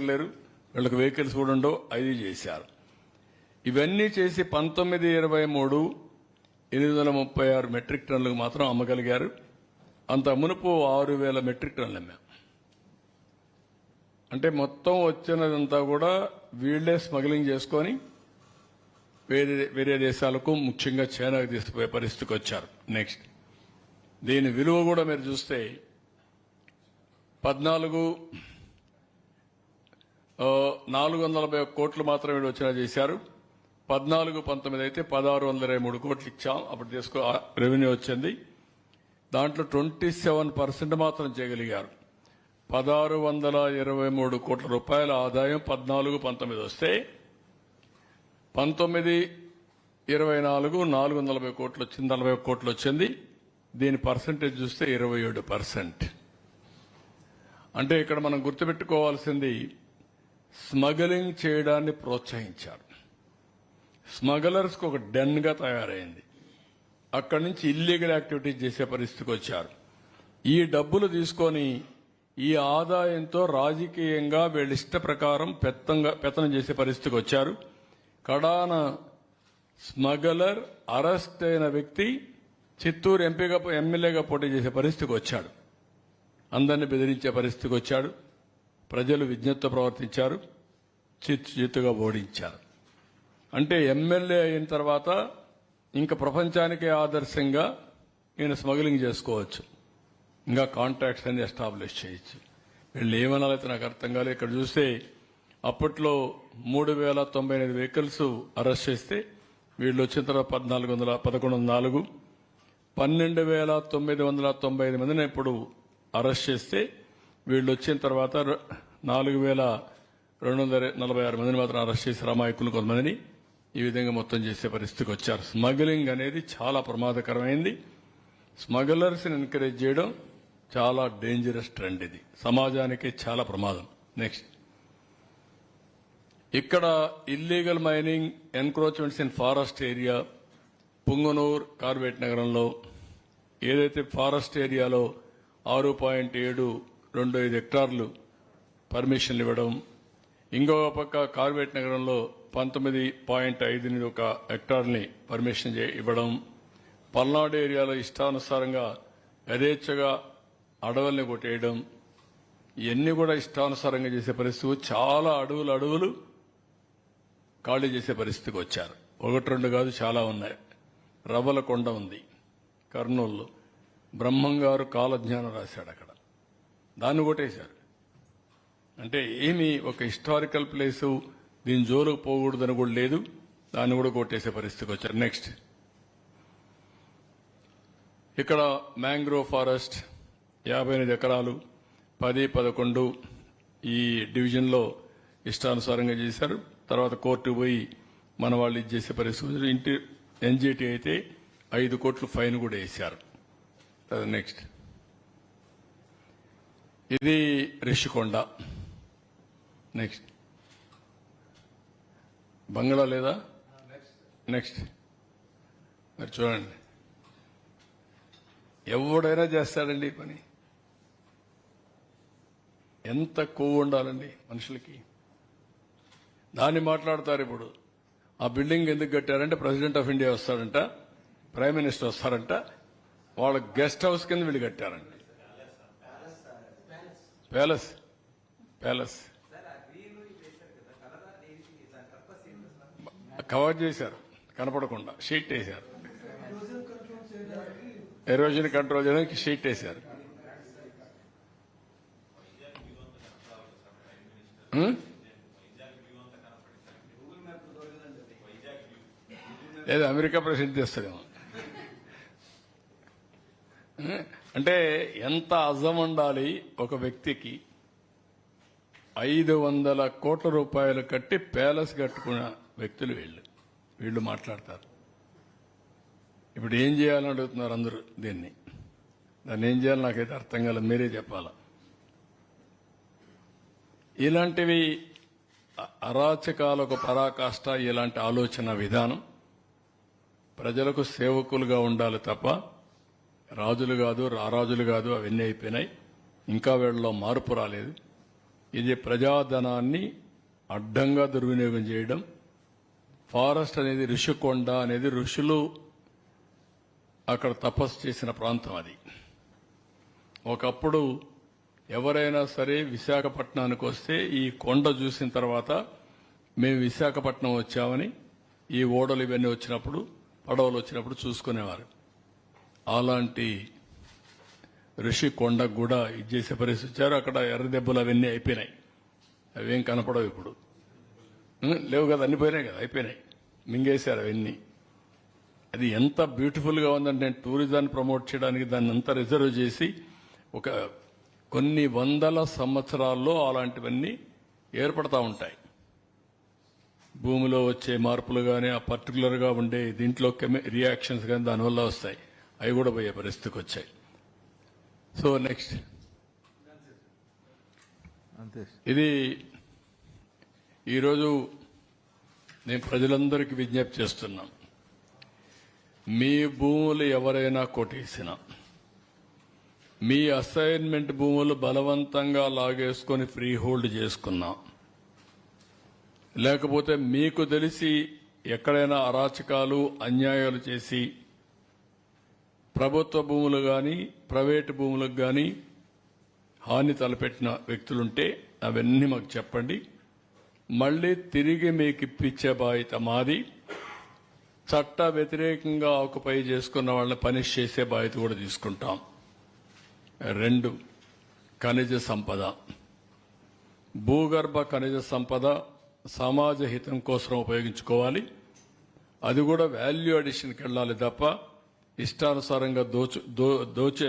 లేరు, వీళ్ళకి వెహికల్స్ కూడా ఉండవు, అది చేశారు. ఇవన్నీ చేసి 1923 836 మెట్రిక్ టన్నులకు మాత్రం అమ్మగలిగారు. అంత మునుపు 6000 మెట్రిక్ టన్నులు అమ్మాం. అంటే మొత్తం వచ్చినదంతా కూడా వీళ్లే స్మగ్లింగ్ చేసుకొని వేరే దేశాలకు, ముఖ్యంగా చైనాకు తీసుకుపోయే పరిస్థితికి వచ్చారు. నెక్స్ట్, దీని విలువ కూడా మీరు చూస్తే 440 కోట్లు మాత్రం వీడు వచ్చినా చేశారు. 14-19 అయితే 1623 కోట్లు ఇచ్చాం. అప్పుడు రెవెన్యూ వచ్చింది. దాంట్లో 27% మాత్రం చేయగలిగారు. 1623 కోట్ల రూపాయల ఆదాయం 14-19 వస్తే 19-24 440 కోట్లు వచ్చింది, 40 కోట్లు వచ్చింది. దీని పర్సంటేజ్ చూస్తే 27%. అంటే ఇక్కడ మనం గుర్తుపెట్టుకోవాల్సింది, స్మగ్లింగ్ చేయడాన్ని ప్రోత్సహించారు. స్మగ్లర్స్కి ఒక డెన్గా తయారైంది. అక్కడి నుంచి ఇల్లీగల్ యాక్టివిటీస్ చేసే పరిస్థితికి వచ్చారు. ఈ డబ్బులు తీసుకొని ఈ ఆదాయంతో రాజకీయంగా వీళ్ళ ఇష్ట ప్రకారం పెత్తనం చేసే పరిస్థితికి వచ్చారు. కడాన స్మగ్లర్ అరెస్ట్ అయిన వ్యక్తి చిత్తూరు ఎమ్మెల్యేగా పోటీ చేసే పరిస్థితికి వచ్చాడు. అందరినీ బెదిరించే పరిస్థితికి వచ్చాడు. ప్రజలు విజ్ఞతతో ప్రవర్తించారు, చిత్తుగా ఓడించారు. అంటే ఎమ్మెల్యే అయిన తర్వాత ఇంకా ప్రపంచానికే ఆదర్శంగా ఈయన స్మగ్లింగ్ చేసుకోవచ్చు, ఇంకా కాంట్రాక్ట్స్ అన్ని ఎస్టాబ్లిష్ చేయొచ్చు. వీళ్ళు ఏమనాలైతే నాకు అర్థం కాలేదు. ఇక్కడ చూస్తే అప్పట్లో 3095 వెహికల్స్ అరెస్ట్ చేస్తే వీళ్ళు వచ్చిన తర్వాత 1104 12,995 మందిని ఇప్పుడు అరెస్ట్ చేస్తే వీళ్ళు వచ్చిన తర్వాత 4,246 మందిని మాత్రం అరెస్ట్ చేసి అమాయకులు కొంతమందిని ఈ విధంగా మొత్తం చేసే పరిస్థితికి వచ్చారు. స్మగ్లింగ్ అనేది చాలా ప్రమాదకరమైంది. స్మగ్లర్స్ ని ఎంకరేజ్ చేయడం చాలా డేంజరస్ ట్రెండ్. ఇది సమాజానికి చాలా ప్రమాదం. నెక్స్ట్, ఇక్కడ illegal mining, encroachments in forest area, Punganur, Corbett నగరంలో ఏదైతే ఫారెస్ట్ ఏరియాలో 6.725 హెక్టార్లు పర్మిషన్లు ఇవ్వడం, ఇంకొక పక్క కార్బేట్ నగరంలో 19.51 హెక్టార్ని పర్మిషన్ ఇవ్వడం, పల్నాడు ఏరియాలో ఇష్టానుసారంగా యథేచ్ఛగా అడవుల్ని కొట్టేయడం, ఇవన్నీ కూడా ఇష్టానుసారంగా చేసే పరిస్థితి. చాలా అడవులు ఖాళీ చేసే పరిస్థితికి వచ్చారు. 1-2 కాదు, చాలా ఉన్నాయి. రవ్వలకొండ ఉంది కర్నూలులో, బ్రహ్మంగారు కాలజ్ఞానం రాశాడు అక్కడ, దాన్ని కొట్టేశారు. అంటే ఏమి ఒక హిస్టారికల్ ప్లేసు, దీని జోలుకు పోకూడదని కూడా లేదు, దాన్ని కూడా కొట్టేసే పరిస్థితికి వచ్చారు. నెక్స్ట్, ఇక్కడ మ్యాంగ్రోవ్ ఫారెస్ట్ 58 ఎకరాలు 10-11 ఈ డివిజన్లో ఇష్టానుసారంగా చేశారు. తర్వాత కోర్టు పోయి మన వాళ్ళు ఇది చేసే పరిస్థితి. ఎన్జిటి అయితే 5 కోట్లు ఫైన్ కూడా వేశారు. నెక్స్ట్, ఇది రిషికొండ. నెక్స్ట్, బంగ్లా లేదా? నెక్స్ట్, మరి చూడండి, ఎవడైనా చేస్తాడండి ఈ పని. ఎంత కొవ్వు ఉండాలండి మనుషులకి. దాన్ని మాట్లాడతారు. ఇప్పుడు ఆ బిల్డింగ్ ఎందుకు కట్టారంటే ప్రెసిడెంట్ ఆఫ్ ఇండియా వస్తాడంట, ప్రైమ్ మినిస్టర్ వస్తారంట, వాళ్ళ గెస్ట్ హౌస్ కింద వీళ్ళు కట్టారండి. ప్యాలెస్ కవర్ చేశారు, కనపడకుండా షీట్ వేశారు. ఎరోజన్ కంట్రోల్ చేయడానికి షీట్ వేశారు. లేదా అమెరికా ప్రెసిడెంట్ చేస్తాడేమో. అంటే ఎంత అజం ఉండాలి ఒక వ్యక్తికి. 500 కోట్ల రూపాయలు కట్టి ప్యాలెస్ కట్టుకున్న వ్యక్తులు వీళ్ళు మాట్లాడతారు. ఇప్పుడు ఏం చేయాలని అడుగుతున్నారు అందరూ. దాన్ని ఏం చేయాలి నాకైతే అర్థం కాలేదు, మీరే చెప్పాలా. ఇలాంటివి అరాచకాలకు పరాకాష్ట. ఇలాంటి ఆలోచన విధానం ప్రజలకు సేవకులుగా ఉండాలి తప్ప రాజులు కాదు, రారాజులు కాదు. అవన్నీ అయిపోయినాయి. ఇంకా వీళ్ళలో మార్పు రాలేదు. ఇది ప్రజాధనాన్ని అడ్డంగా దుర్వినియోగం చేయడం. ఫారెస్ట్ అనేది ఋషికొండ అనేది ఋషులు అక్కడ తపస్సు చేసిన ప్రాంతం. అది ఒకప్పుడు ఎవరైనా సరే విశాఖపట్నానికి వస్తే ఈ కొండ చూసిన తర్వాత మేము విశాఖపట్నం వచ్చామని ఈ ఓడలు ఇవన్నీ వచ్చినప్పుడు, పడవలు వచ్చినప్పుడు చూసుకునేవారు. అలాంటి ఋషి కొండకు కూడా ఇది చేసే పరిస్థితి వచ్చారు. అక్కడ ఎర్ర దెబ్బలు అవన్నీ అయిపోయినాయి. అవేం కనపడవు ఇప్పుడు. లేవు కదా, అన్ని పోయినాయి కదా, అయిపోయినాయి, మింగేశారు అవన్నీ. అది ఎంత బ్యూటిఫుల్ గా ఉందంటే, నేను టూరిజాన్ని ప్రమోట్ చేయడానికి దాన్ని అంతా రిజర్వ్ చేసి ఒక కొన్ని వందల సంవత్సరాల్లో అలాంటివన్నీ ఏర్పడతా ఉంటాయి. భూమిలో వచ్చే మార్పులు కానీ, ఆ పర్టికులర్ గా ఉండే దీంట్లో రియాక్షన్స్ కానీ దానివల్ల వస్తాయి. అవి కూడా పోయే పరిస్థితికి వచ్చాయి. సో నెక్స్ట్, ఇది ఈరోజు నేను ప్రజలందరికీ విజ్ఞప్తి చేస్తున్నాను. మీ భూములు ఎవరైనా కొట్టేసినా, మీ అసైన్మెంట్ భూములు బలవంతంగా లాగేసుకొని ఫ్రీ హోల్డ్ చేసుకున్నా, లేకపోతే మీకు తెలిసి ఎక్కడైనా అరాచకాలు అన్యాయాలు చేసి ప్రభుత్వ భూములు కానీ ప్రైవేటు భూములకు కానీ హాని తలపెట్టిన వ్యక్తులుంటే అవన్నీ మాకు చెప్పండి. మళ్లీ తిరిగి మీకు ఇప్పించే బాధ్యత మాది. చట్ట వ్యతిరేకంగా ఆకుపై చేసుకున్న వాళ్ళని పనిష్ చేసే బాధ్యత కూడా తీసుకుంటాం. 2, ఖనిజ సంపద. భూగర్భ ఖనిజ సంపద సమాజ హితం కోసం ఉపయోగించుకోవాలి. అది కూడా వాల్యూ అడిషన్కి వెళ్ళాలి తప్ప ఇష్టానుసారంగా దోచే